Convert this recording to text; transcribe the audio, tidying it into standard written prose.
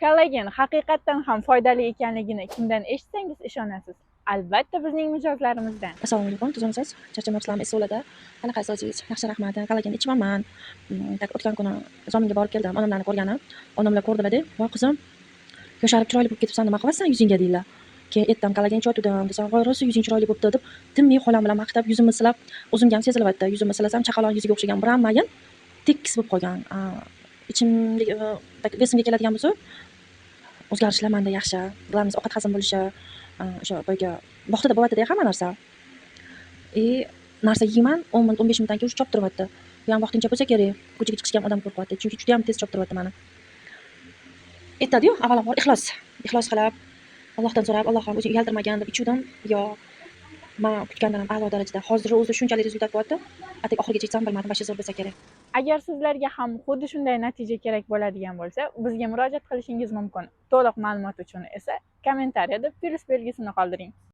Kollagen haqiqatan ham foydali ekanligini kimdan eshitsangiz ishonasiz? Albatta bizning mijozlarimizdan. Assalomu alaykum, tuzimsiz? Charchamoqchilarmi Isolada? Qanaqa o'zingiz? Yaxshi, rahmat. Kollagen ichaman. Tak o'tgan kuni zominga borib keldim. Onamlarni ko'rganim. Onamlar ko'rdilar-da, "Voy qizim, yosharib chiroyli bo'lib ketibsan, nima qilyapsan yuzingga?" deydilar. Keyin aytdim, "Kollagen ichayotgandim" desam, "Voy, rosa yuzing chiroyli bo'libdi" deb tinmay xolam bilan maqtab, yuzimni silab, o'zimga ham sezilyapti. Yuzimni silasam, chaqaloq yuziga o'xshagan biram mayin tekis bo'lib qolgan. Ichimga besimga keladigan bo'lsa, o'zgarishlar menda yaxshi. Glamiz ovqat hazm bo'lishi, o'sha boyga vaqtida bo'lyapti-da hamma narsa. Narsa yeyman, 10 minut, 15 minutdan keyin chop turyapti. Bu ham vaqtincha bo'lsa kerak. Ko'chaga chiqishga ham odam qo'rqyapti, chunki juda ham tez chop turyapti meni. Aytadi-yu, avvalambor ixlos qilib, Allohdan so'rab, Alloh ham o'zing uyaltirmagan deb ichuvdim. Yo, men kutgandan ham a'lo darajada. Hozir o'zi shunchalik rezultat bo'lyapti. Atak oxirigacha ichsam bilmadim, bashi zo'r bo'lsa kerak. Agar sizlarga ham xuddi shunday natija kerak bo'ladigan bo'lsa, bizga murojaat qilishingiz mumkin. To'liq ma'lumot uchun esa kommentariyada + belgisini qoldiring.